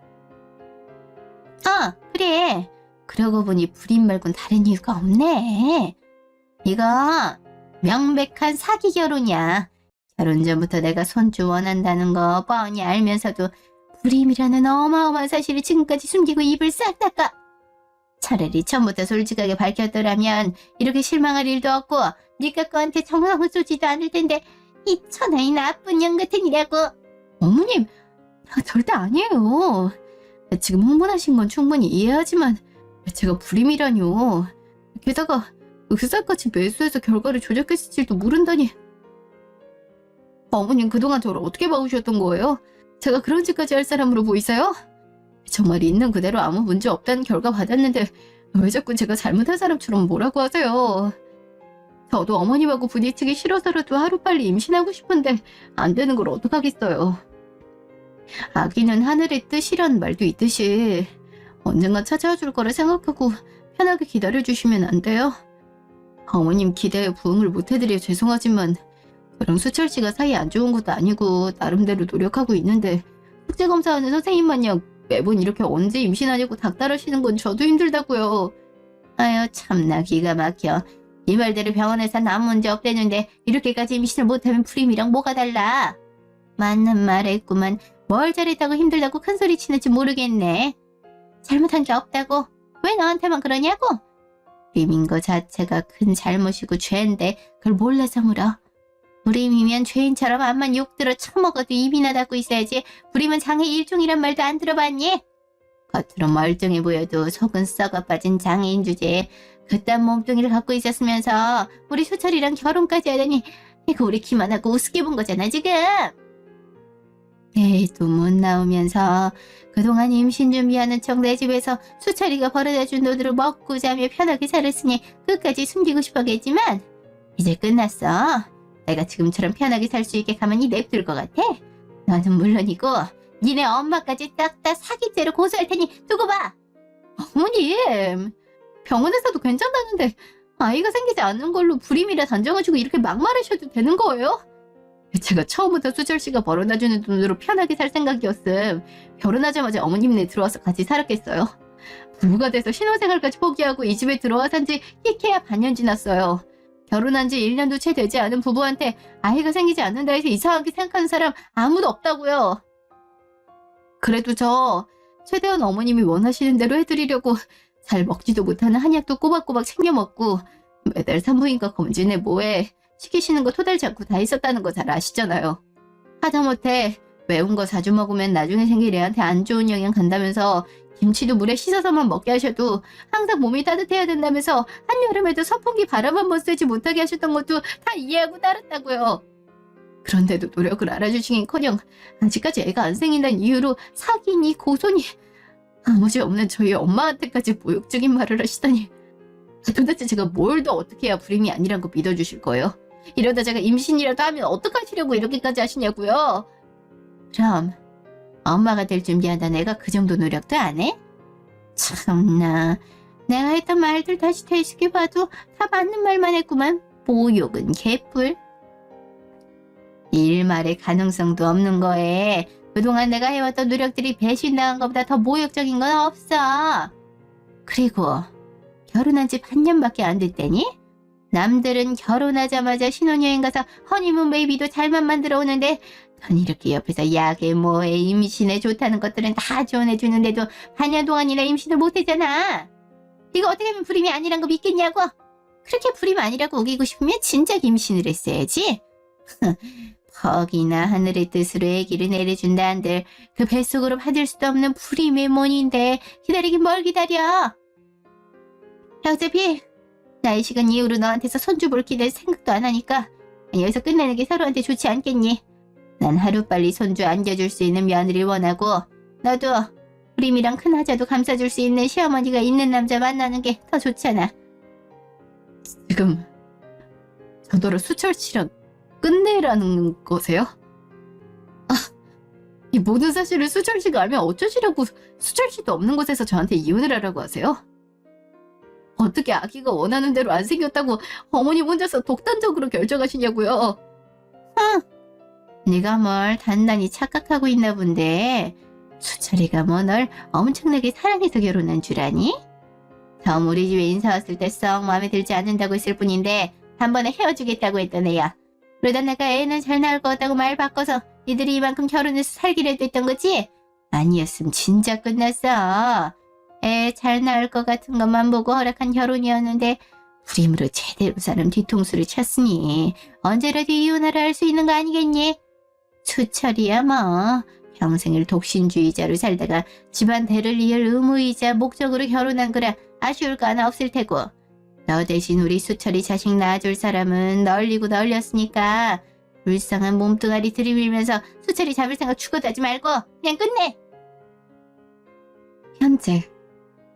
그래. 그러고 보니 불임 말곤 다른 이유가 없네. 이거 명백한 사기 결혼이야. 결혼 전부터 내가 손주 원한다는 거 뻔히 알면서도 불임이라는 어마어마한 사실을 지금까지 숨기고 입을 싹 닫아. 차라리 처음부터 솔직하게 밝혔더라면 이렇게 실망할 일도 없고 네가 그한테 정성을 쏘지도 않을 텐데 이 천하의 나쁜 년 같은 이라고. 어머님, 절대 아니에요. 지금 흥분하신 건 충분히 이해하지만 제가 불임이라뇨. 게다가 의사까지 매수해서 결과를 조작했을지도 모른다니. 어머님 그동안 저를 어떻게 봐오셨던 거예요? 제가 그런 짓까지 할 사람으로 보이세요? 정말 있는 그대로 아무 문제 없다는 결과 받았는데 왜 자꾸 제가 잘못한 사람처럼 뭐라고 하세요? 저도 어머님하고 부딪히기 싫어서라도 하루빨리 임신하고 싶은데 안 되는 걸 어떡하겠어요. 아기는 하늘의 뜻이란 말도 있듯이 언젠가 찾아와 줄 거라 생각하고 편하게 기다려주시면 안 돼요? 어머님 기대에 부응을 못해드려 죄송하지만 저랑 수철 씨가 사이 안 좋은 것도 아니고 나름대로 노력하고 있는데 숙제검사하는 선생님 마냥 매번 이렇게 언제 임신하냐고 닥달하시는 건 저도 힘들다고요. 아유 참나 기가 막혀. 이 말대로 병원에선 아무 문제 없대는데 이렇게까지 임신을 못하면 불임이랑 뭐가 달라. 맞는 말 했구만. 뭘 잘했다고 힘들다고 큰소리 치는지 모르겠네. 잘못한 게 없다고? 왜 너한테만 그러냐고? 불임인 거 자체가 큰 잘못이고 죄인데 그걸 몰라서 물어. 불임이면 죄인처럼 암만 욕들어 처먹어도 입이나 닫고 있어야지. 불임은 장애 일종이란 말도 안 들어봤니? 겉으로 멀쩡해 보여도 속은 썩어 빠진 장애인 주제에 그딴 몸뚱이를 갖고 있었으면서 우리 수철이랑 결혼까지 하다니 이거 우리 기만하고 우습게 본 거잖아 지금. 애도 못 나오면서 그동안 임신 준비하는 척 내 집에서 수철이가 벌어다준 돈으로 먹고 자며 편하게 살았으니 끝까지 숨기고 싶었겠지만 이제 끝났어. 내가 지금처럼 편하게 살 수 있게 가만히 냅둘 것 같아? 너는 물론이고 니네 엄마까지 딱 다 사기죄로 고소할 테니 두고 봐. 어머님 병원에서도 괜찮다는데 아이가 생기지 않는 걸로 불임이라 단정하시고 이렇게 막말하셔도 되는 거예요? 제가 처음부터 수철씨가 벌어다주는 돈으로 편하게 살 생각이었음. 결혼하자마자 어머님네 들어와서 같이 살았겠어요. 부부가 돼서 신혼생활까지 포기하고 이 집에 들어와 산지 끼케야 반년 지났어요. 결혼한 지 1년도 채 되지 않은 부부한테 아이가 생기지 않는다 해서 이상하게 생각하는 사람 아무도 없다고요. 그래도 저 최대한 어머님이 원하시는 대로 해드리려고 잘 먹지도 못하는 한약도 꼬박꼬박 챙겨 먹고 매달 산부인과 검진에 뭐해 시키시는 거 토달지 않고 다 있었다는 거 잘 아시잖아요. 하다못해 매운 거 자주 먹으면 나중에 생길 애한테 안 좋은 영향 간다면서 김치도 물에 씻어서만 먹게 하셔도 항상 몸이 따뜻해야 된다면서 한여름에도 선풍기 바람 한 번 쐬지 못하게 하셨던 것도 다 이해하고 따랐다고요. 그런데도 노력을 알아주시긴커녕 아직까지 애가 안 생긴다는 이유로 사기니 고소니 아무지 없는 저희 엄마한테까지 모욕적인 말을 하시다니 도대체 제가 뭘 더 어떻게 해야 불임이 아니란 거 믿어주실 거예요? 이러다 제가 임신이라도 하면 어떡하시려고 이렇게까지 하시냐고요? 그럼 엄마가 될 준비한다 내가 그 정도 노력도 안 해? 참나 내가 했던 말들 다시 되새겨봐도 다 맞는 말만 했구만. 모욕은 개뿔. 일말의 가능성도 없는 거에 그동안 내가 해왔던 노력들이 배신당한 것보다 더 모욕적인 건 없어. 그리고 결혼한 지 반년밖에 안 됐다니? 남들은 결혼하자마자 신혼여행 가서 허니문 베이비도 잘만 만들어 오는데 넌 이렇게 옆에서 약에 뭐에 임신에 좋다는 것들은 다 조언해주는데도 반년 동안이나 임신을 못했잖아. 이거 어떻게 하면 불임이 아니란 거 믿겠냐고? 그렇게 불임 아니라고 우기고 싶으면 진작 임신을 했어야지. 퍽이나 하늘의 뜻으로 아기를 내려준다 한들 그 뱃속으로 받을 수도 없는 불임의 mon인데 기다리긴 뭘 기다려. 어차피 나이 시간 이후로 너한테서 손주 볼 기댈 생각도 안 하니까 여기서 끝내는 게 서로한테 좋지 않겠니? 난 하루빨리 손주 안겨줄 수 있는 며느리 원하고 너도 불임이랑 큰아자도 감싸줄 수 있는 시어머니가 있는 남자 만나는 게 더 좋잖아. 지금 저더러 수철씨랑 끝내라는 거세요? 이 모든 사실을 수철씨가 알면 어쩌시려고 수철씨도 없는 곳에서 저한테 이혼을 하라고 하세요? 어떻게 아기가 원하는 대로 안 생겼다고 어머니 혼자서 독단적으로 결정하시냐고요? 네가 뭘 단단히 착각하고 있나 본데 수철이가 뭐 널 엄청나게 사랑해서 결혼한 줄 아니? 처음 우리 집에 인사 왔을 때 썩 마음에 들지 않는다고 했을 뿐인데 한 번에 헤어지겠다고 했던 애야. 그러다 내가 애는 잘 나올 것 같다고 말 바꿔서 니들이 이만큼 결혼해서 살기라도 했던 거지? 아니었음 진짜 끝났어. 애 잘 나올 것 같은 것만 보고 허락한 결혼이었는데 불임으로 제대로 사람 뒤통수를 쳤으니 언제라도 이혼하라 할 수 있는 거 아니겠니? 수철이야 뭐 평생을 독신주의자로 살다가 집안 대를 이을 의무이자 목적으로 결혼한 거라 아쉬울 거 하나 없을 테고 너 대신 우리 수철이 자식 낳아줄 사람은 널리고 널렸으니까 불쌍한 몸뚱아리 들이밀면서 수철이 잡을 생각 죽어도 하지 말고 그냥 끝내. 현재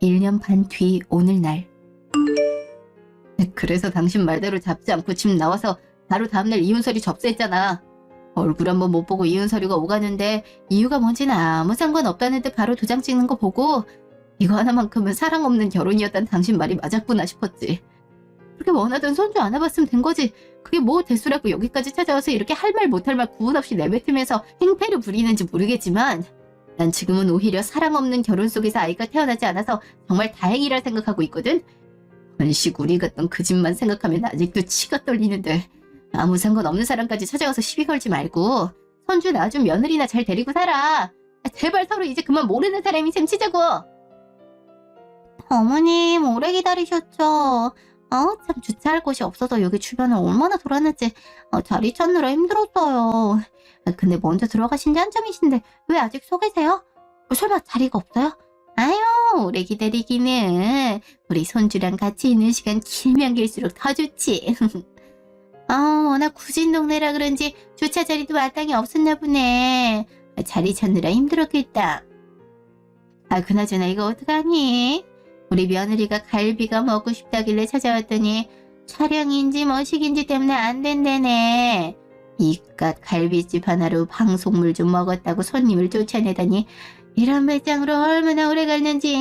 1년 반 뒤 오늘날. 그래서 당신 말대로 잡지 않고 집 나와서 바로 다음날 이혼서류 접수했잖아. 얼굴 한번 못 보고 이혼서류가 오가는데 이유가 뭔지는 아무 상관없다는데 바로 도장 찍는 거 보고 이거 하나만큼은 사랑 없는 결혼이었단 당신 말이 맞았구나 싶었지. 그렇게 원하던 손주 안아봤으면 된 거지. 그게 뭐 대수라고 여기까지 찾아와서 이렇게 할 말 못할 말 구분 없이 내뱉으면서 행패를 부리는지 모르겠지만 난 지금은 오히려 사랑 없는 결혼 속에서 아이가 태어나지 않아서 정말 다행이라 생각하고 있거든. 헌시구리 같던 그 집만 생각하면 아직도 치가 떨리는데 아무 상관없는 사람까지 찾아와서 시비 걸지 말고 손주 낳아준 며느리나 잘 데리고 살아. 제발 서로 이제 그만 모르는 사람이 셈 치자고. 어머님 오래 기다리셨죠. 참 주차할 곳이 없어서 여기 주변을 얼마나 돌았는지 자리 찾느라 힘들었어요. 근데 먼저 들어가신 지 한참이신데 왜 아직 서 계세요? 설마 자리가 없어요? 아유 오래 기다리기는 우리 손주랑 같이 있는 시간 길면 길수록 더 좋지. 워낙 구진 동네라 그런지 주차 자리도 마땅히 없었나 보네. 자리 찾느라 힘들었겠다. 그나저나 이거 어떡하니? 우리 며느리가 갈비가 먹고 싶다길래 찾아왔더니 촬영인지 뭐식인지 때문에 안 된다네. 이깟 갈비집 하나로 방송물 좀 먹었다고 손님을 쫓아내다니 이런 배짱으로 얼마나 오래 갔는지.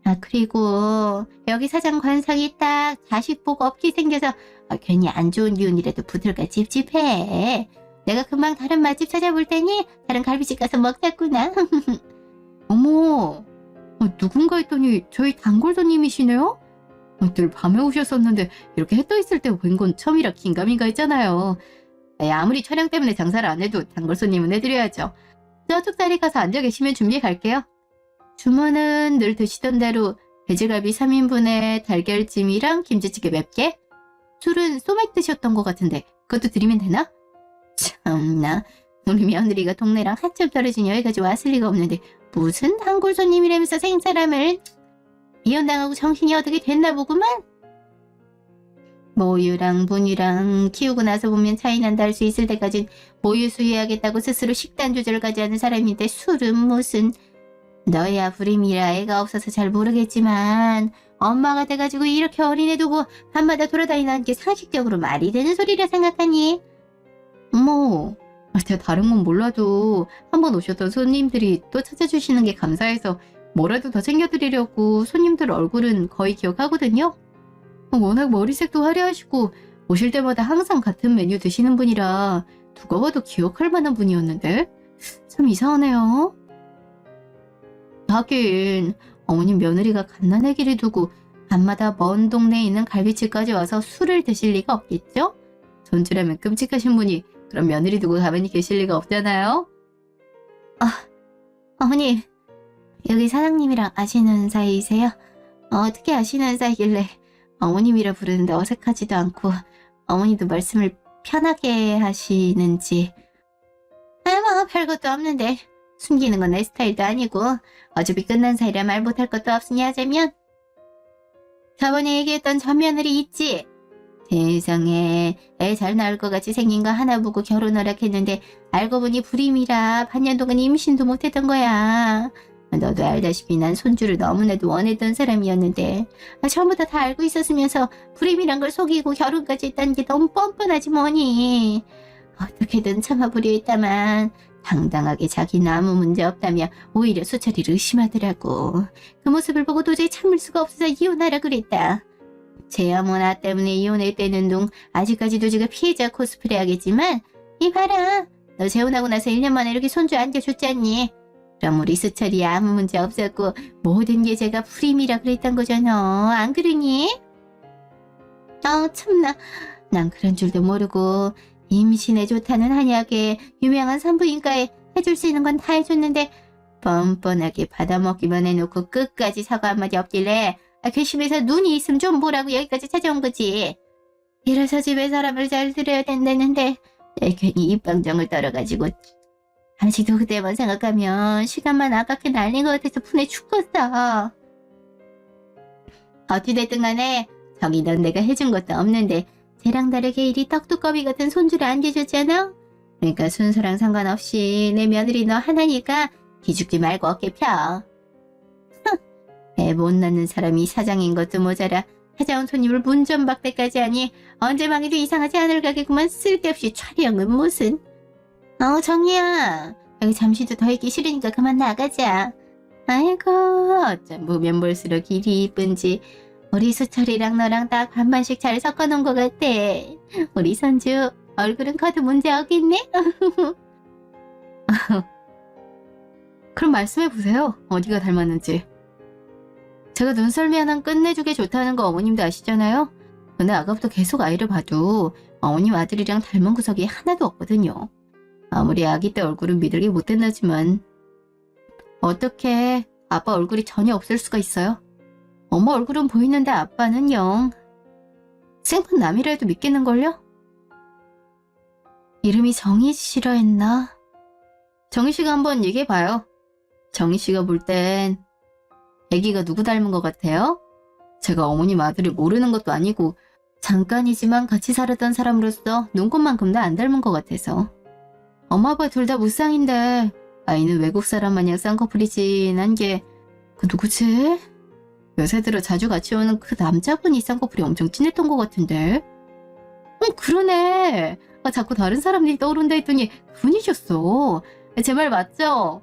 아, 그리고 여기 사장 관상이 딱 자식 복 없게 생겨서 괜히 안 좋은 기운이라도 붙을까 찝찝해. 내가 금방 다른 맛집 찾아볼 테니 다른 갈비집 가서 먹자꾸나. 어머, 누군가 했더니 저희 단골 손님이시네요? 늘 밤에 오셨었는데 이렇게 해 떠 있을 때 본 건 처음이라 긴가민가 했잖아요. 아무리 촬영 때문에 장사를 안 해도 단골 손님은 해드려야죠. 저쪽 자리 가서 앉아 계시면 준비해 갈게요. 주문은 늘 드시던 대로 돼지갈비 3인분에 달걀찜이랑 김치찌개 몇 개? 술은 소맥 드셨던 것 같은데 그것도 드리면 되나? 참나, 우리 며느리가 동네랑 한참 떨어진 여기까지 왔을 리가 없는데 무슨 단골 손님이라면서 생사람을. 이혼당하고 정신이 어떻게 됐나 보구만. 모유랑 분유랑 키우고 나서 보면 차이 난다 할 수 있을 때까진 모유 수유하겠다고 스스로 식단 조절까지 하는 사람인데 술은 무슨. 너야 불임이라 애가 없어서 잘 모르겠지만 엄마가 돼가지고 이렇게 어린애 두고 밤마다 돌아다니는 게 상식적으로 말이 되는 소리라 생각하니? 뭐 제가 다른 건 몰라도 한번 오셨던 손님들이 또 찾아주시는 게 감사해서 뭐라도 더 챙겨드리려고 손님들 얼굴은 거의 기억하거든요. 워낙 머리색도 화려하시고 오실 때마다 항상 같은 메뉴 드시는 분이라 누가 봐도 기억할 만한 분이었는데 참 이상하네요. 하긴 어머님 며느리가 갓난아기를 두고 밤마다 먼 동네에 있는 갈비집까지 와서 술을 드실 리가 없겠죠? 전주라면 끔찍하신 분이 그럼 며느리 두고 가만히 계실 리가 없잖아요. 어머니, 여기 사장님이랑 아시는 사이세요? 어떻게 아시는 사이길래 어머님이라 부르는데 어색하지도 않고 어머니도 말씀을 편하게 하시는지. 뭐 별것도 없는데 숨기는 건 내 스타일도 아니고 어차피 끝난 사이라 말 못할 것도 없으니 하자면 저번에 얘기했던 전 며느리 있지? 세상에 애 잘 나올 것 같이 생긴 거 하나 보고 결혼 허락했는데 알고 보니 불임이라 반년 동안 임신도 못했던 거야. 너도 알다시피 난 손주를 너무나도 원했던 사람이었는데 처음부터 다 알고 있었으면서 불임이란 걸 속이고 결혼까지 했다는 게 너무 뻔뻔하지 뭐니. 어떻게든 참아보려 했다만 당당하게 자기는 아무 문제 없다며 오히려 수철이를 의심하더라고. 그 모습을 보고 도저히 참을 수가 없어서 이혼하라 그랬다. 쟤야 뭐 나 때문에 이혼했다는 둥 아직까지도 지가 피해자 코스프레 하겠지만 이봐라, 너 재혼하고 나서 1년 만에 이렇게 손주 안겨줬잖니. 그럼 우리 수철이 아무 문제 없었고 모든 게 제가 불임이라 그랬던 거잖아. 안 그러니? 참나, 난 그런 줄도 모르고 임신에 좋다는 한약에 유명한 산부인과에 해줄 수 있는 건 다 해줬는데 뻔뻔하게 받아먹기만 해놓고 끝까지 사과 한마디 없길래 괘씸해서 눈이 있으면 좀 보라고 여기까지 찾아온 거지. 이래서 집에 사람을 잘 들여야 된다는데 괜히 입방정을 떨어가지고 아직도 그때만 생각하면 시간만 아깝게 날린 것 같아서 분해 죽겠어. 어찌됐든 간에 저기 넌 내가 해준 것도 없는데 쟤랑 다르게 이리 떡두꺼비 같은 손주를 안겨줬잖아. 그러니까 순서랑 상관없이 내 며느리 너 하나니까 기죽지 말고 어깨 펴. 애 못 낳는 사람이 사장인 것도 모자라 찾아온 손님을 문전박대까지 하니 언제 망해도 이상하지 않을 가게구만. 쓸데없이 촬영은 무슨. 정희야, 여기 잠시도 더 있기 싫으니까 그만 나가자. 아이고, 어쩜 보면 볼수록 일이 이쁜지 우리 수철이랑 너랑 딱 반반씩 잘 섞어놓은 것 같아. 우리 선주 얼굴은 커도 문제 없겠네. 그럼 말씀해보세요. 어디가 닮았는지. 제가 눈썰미 하나 끝내주게 좋다는 거 어머님도 아시잖아요. 근데 아까부터 계속 아이를 봐도 어머님 아들이랑 닮은 구석이 하나도 없거든요. 아무리 아기 때 얼굴은 믿을게 못된다지만 어떻게 아빠 얼굴이 전혀 없을 수가 있어요? 엄마 얼굴은 보이는데 아빠는 영. 생판 남이라 해도 믿겠는걸요? 이름이 정희씨라 했나? 정희씨가 한번 얘기해봐요. 정희씨가 볼 땐 애기가 누구 닮은 것 같아요? 제가 어머님 아들을 모르는 것도 아니고 잠깐이지만 같이 살았던 사람으로서 눈곱만큼도 안 닮은 것 같아서. 엄마 아빠 둘 다 무쌍인데 아이는 외국 사람 마냥 쌍꺼풀이 한 게 그 누구지? 요새 들어 자주 같이 오는 그 남자분이 쌍꺼풀이 엄청 진했던 것 같은데. 그러네. 자꾸 다른 사람들이 떠오른다 했더니 그분이셨어. 제 말 맞죠?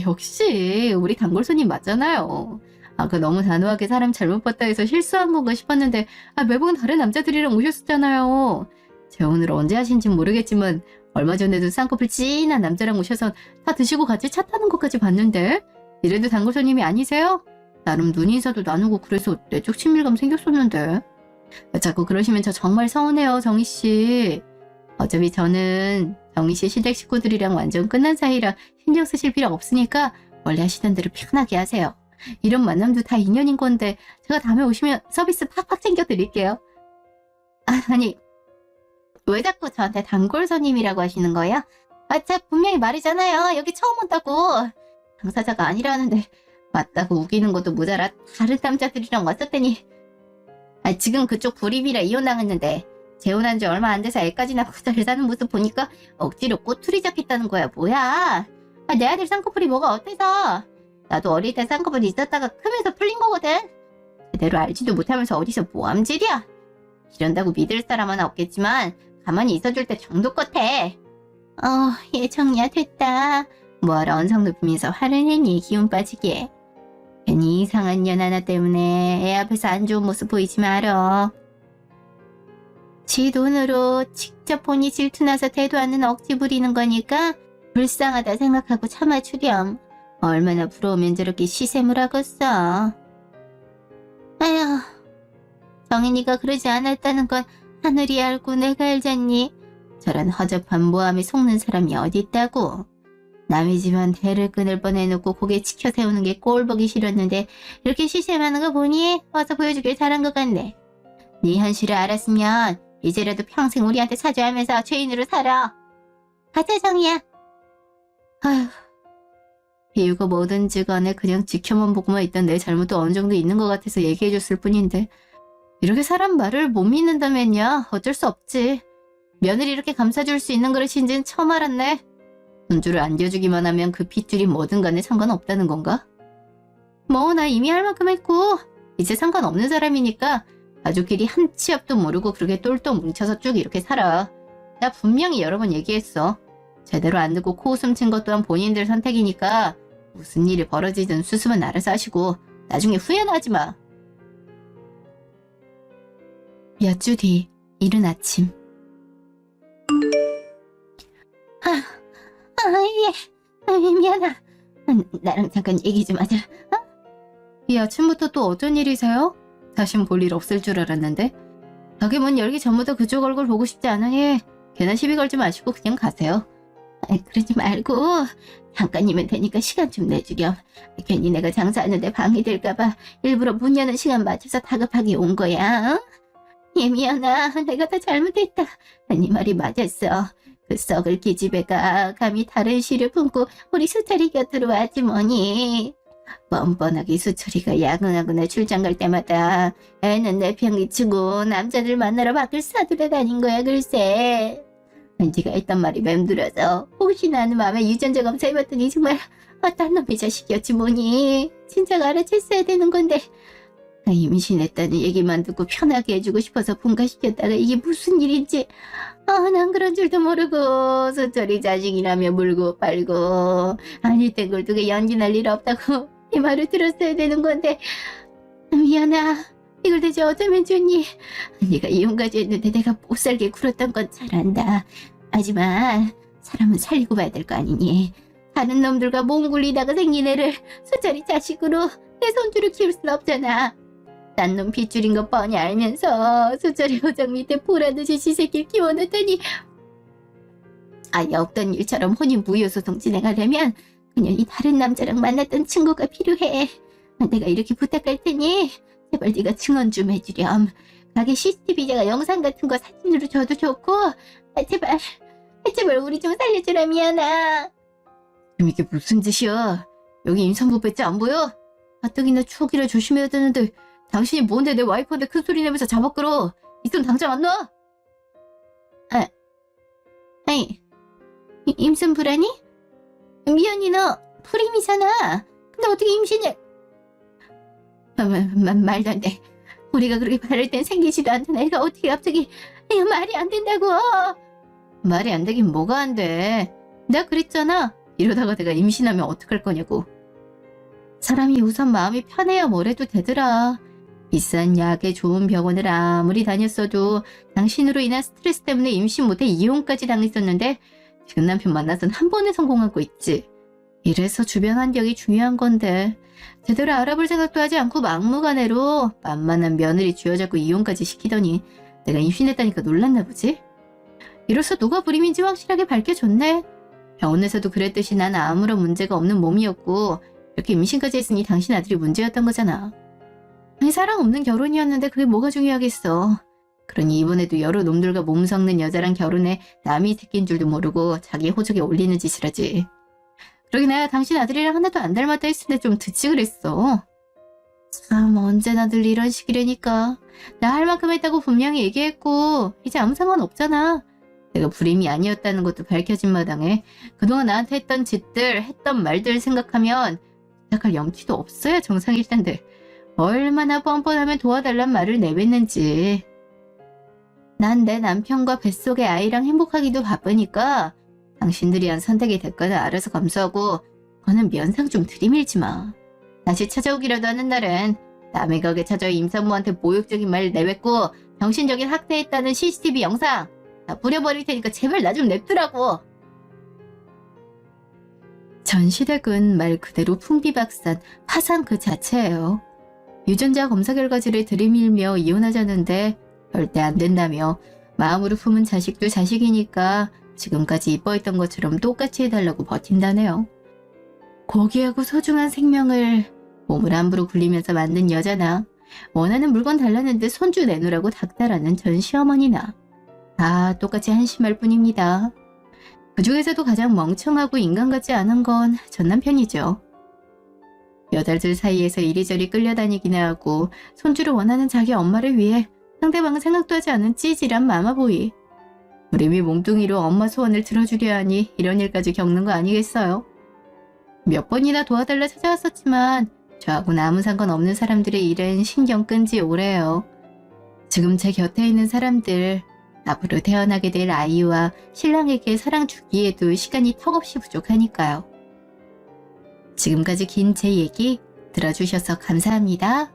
역시 우리 단골 손님 맞잖아요. 아까 너무 단호하게 사람 잘못 봤다 해서 실수한 건가 싶었는데 매번 다른 남자들이랑 오셨었잖아요. 재혼을 언제 하신지 모르겠지만 얼마 전에도 쌍꺼풀 진한 남자랑 오셔서 다 드시고 같이 차 타는 것까지 봤는데 이래도 단골 손님이 아니세요? 나름 눈인사도 나누고 그래서 내적 친밀감 생겼었는데. 자꾸 그러시면 저 정말 서운해요, 정희씨. 어차피 저는 정희씨 시댁 식구들이랑 완전 끝난 사이라 신경 쓰실 필요 없으니까 원래 하시던 대로 편하게 하세요. 이런 만남도 다 인연인 건데 제가 다음에 오시면 서비스 팍팍 챙겨드릴게요. 아니, 왜 자꾸 저한테 단골 손님이라고 하시는 거예요? 제가 분명히 말이잖아요. 여기 처음 온다고. 당사자가 아니라는데 맞다고 우기는 것도 모자라 다른 남자들이랑 왔었더니 지금 그쪽 불입이라 이혼당했는데 재혼한 지 얼마 안 돼서 애까지 낳고 잘 사는 모습 보니까 억지로 꼬투리 잡겠다는 거야. 뭐야? 내 아들 쌍꺼풀이 뭐가 어때서? 나도 어릴 때 쌍꺼풀이 있었다가 크면서 풀린 거거든. 제대로 알지도 못하면서 어디서 모함질이야. 이런다고 믿을 사람은 없겠지만 가만히 있어줄 때 정도 같아. 얘 정리야 됐다. 뭐하러 언성 높이면서 화를 내니 기운 빠지게. 괜히 이상한 년 하나 때문에 애 앞에서 안 좋은 모습 보이지 말어. 지 돈으로 직접 본이 질투나서 대도 않는 억지 부리는 거니까 불쌍하다 생각하고 참아주렴. 얼마나 부러우면 저렇게 시샘을 하겠어. 아휴, 정인이가 그러지 않았다는 건 하늘이 알고 내가 알잖니. 저런 허접한 모함에 속는 사람이 어딨다고. 남의 집안 대를 끊을 뻔해놓고 고개 치켜 세우는 게 꼴보기 싫었는데 이렇게 시샘하는 거 보니 와서 보여주길 잘한 것 같네. 네 현실을 알았으면 이제라도 평생 우리한테 사죄하면서 죄인으로 살아. 가자 정이야. 아휴, 비우고 뭐든지 간에 그냥 지켜만 보고만 있던 내 잘못도 어느 정도 있는 것 같아서 얘기해줬을 뿐인데 이렇게 사람 말을 못 믿는다면야 어쩔 수 없지. 며느리 이렇게 감싸줄 수 있는 그릇인지는 처음 알았네. 돈줄을 안겨주기만 하면 그 핏줄이 뭐든 간에 상관없다는 건가? 뭐 나 이미 할 만큼 했고 이제 상관없는 사람이니까 가족끼리 한 치 앞도 모르고 그렇게 똘똘 뭉쳐서 쭉 이렇게 살아. 나 분명히 여러 번 얘기했어. 제대로 안 듣고 코웃음 친 것 또한 본인들 선택이니까 무슨 일이 벌어지든 수습은 알아서 하시고 나중에 후회는 하지 마. 몇 주 뒤 이른 아침. 미안하. 나랑 잠깐 얘기 좀 하자. 이 아침부터 또 어쩐 일이세요? 다신 볼 일 없을 줄 알았는데. 가게 문 열기 전부터 그쪽 얼굴 보고 싶지 않으니 괜한 시비 걸지 마시고 그냥 가세요. 그러지 말고 잠깐이면 되니까 시간 좀 내주렴. 괜히 내가 장사하는데 방해될까봐 일부러 문 여는 시간 맞춰서 다급하게 온 거야. 얘 미안하. 내가 다 잘못했다. 네 말이 맞았어. 그 썩을 기집애가 감히 다른 시를 품고 우리 수철이 곁으로 왔지 뭐니. 뻔뻔하게 수철이가 야근하거나 출장 갈 때마다 애는 내 편기치고 남자들 만나러 밖을 사두려 다닌 거야 글쎄. 네가 했던 말이 맴돌아서 혹시나 하는 마음에 유전자 검사해봤더니 정말 딴 놈의 자식이었지 뭐니. 진작 알아챘어야 되는 건데 임신했다는 얘기만 듣고 편하게 해주고 싶어서 분가시켰다가 이게 무슨 일인지 난 그런 줄도 모르고 수철이 자식이라며 물고 빨고 아닐 땐 걸 두게 연기날 일 없다고 이 말을 들었어야 되는 건데 미안하. 이걸 대체 어쩌면 좋니. 네가 이혼까지 했는데 내가 못살게 굴었던 건 잘 안다. 하지만 사람은 살리고 봐야 될 거 아니니. 다른 놈들과 몽굴리다가 생긴 애를 수철이 자식으로 내 손주를 키울 순 없잖아. 딴 놈 핏줄인 거 뻔히 알면서 수철이 호적 밑에 보라듯이 시새끼를 키워놨더니 아예 없던 일처럼 혼인무효소송 진행하려면 그년이 다른 남자랑 만났던 친구가 필요해. 내가 이렇게 부탁할 테니 제발 네가 증언 좀 해주렴. 가게 CCTV가 영상 같은 거 사진으로 줘도 좋고 제발 우리 좀 살려주라. 미안하. 지금 이게 무슨 짓이야. 여기 임산부 배지 안 보여? 가뜩이나 추억이라 조심해야 되는데 당신이 뭔데 내 와이프한테 큰 소리 내면서 잡아 끌어. 이 손 당장 안 놔. 아니 임산부라니? 미연이 너 불임이잖아. 근데 어떻게 임신을. 말도 안 돼. 우리가 그렇게 바랄 땐 생기지도 않던 애가 어떻게 갑자기. 이거 말이 안 된다고. 말이 안 되긴 뭐가 안 돼. 내가 그랬잖아. 이러다가 내가 임신하면 어떡할 거냐고. 사람이 우선 마음이 편해야 뭘 해도 되더라. 비싼 약에 좋은 병원을 아무리 다녔어도 당신으로 인한 스트레스 때문에 임신 못해 이혼까지 당했었는데 지금 남편 만나선 한 번에 성공하고 있지. 이래서 주변 환경이 중요한 건데 제대로 알아볼 생각도 하지 않고 막무가내로 만만한 며느리 쥐어잡고 이혼까지 시키더니 내가 임신했다니까 놀랐나 보지? 이로써 누가 불임인지 확실하게 밝혀줬네. 병원에서도 그랬듯이 난 아무런 문제가 없는 몸이었고 이렇게 임신까지 했으니 당신 아들이 문제였던 거잖아. 아니, 사랑 없는 결혼이었는데 그게 뭐가 중요하겠어. 그러니 이번에도 여러 놈들과 몸 섞는 여자랑 결혼해 남이 새끼인 줄도 모르고 자기 호적에 올리는 짓이라지. 그러게 내가 당신 아들이랑 하나도 안 닮았다 했을 때 좀 듣지 그랬어. 참 언제나 늘 이런 식이라니까. 나 할 만큼 했다고 분명히 얘기했고 이제 아무 상관없잖아. 내가 불임이 아니었다는 것도 밝혀진 마당에 그동안 나한테 했던 짓들, 했던 말들 생각하면 시작할 염치도 없어야 정상일 텐데 얼마나 뻔뻔하면 도와달란 말을 내뱉는지. 난 내 남편과 뱃속의 아이랑 행복하기도 바쁘니까 당신들이 한 선택의 대가는 알아서 감수하고 그거는 면상 좀 들이밀지 마. 다시 찾아오기라도 하는 날엔 남의 가게 찾아와 임산부한테 모욕적인 말 내뱉고 정신적인 학대했다는 CCTV 영상 다 뿌려버릴 테니까 제발 나 좀 냅두라고. 전 시댁은 말 그대로 풍비박산, 파산 그 자체예요. 유전자 검사 결과지를 들이밀며 이혼하자는데 절대 안 된다며 마음으로 품은 자식도 자식이니까 지금까지 이뻐했던 것처럼 똑같이 해달라고 버틴다네요. 고귀하고 소중한 생명을 몸을 함부로 굴리면서 만든 여자나 원하는 물건 달라는데 손주 내놓으라고 닥달하는 전 시어머니나 다 똑같이 한심할 뿐입니다. 그 중에서도 가장 멍청하고 인간 같지 않은 건 전 남편이죠. 여자들 사이에서 이리저리 끌려다니기나 하고 손주를 원하는 자기 엄마를 위해 상대방은 생각도 하지 않은 찌질한 마마보이. 우리 몽둥이로 엄마 소원을 들어주려 하니 이런 일까지 겪는 거 아니겠어요? 몇 번이나 도와달라 찾아왔었지만 저하고는 아무 상관없는 사람들의 일엔 신경 끈지 오래요. 지금 제 곁에 있는 사람들, 앞으로 태어나게 될 아이와 신랑에게 사랑 주기에도 시간이 턱없이 부족하니까요. 지금까지 긴 제 얘기 들어주셔서 감사합니다.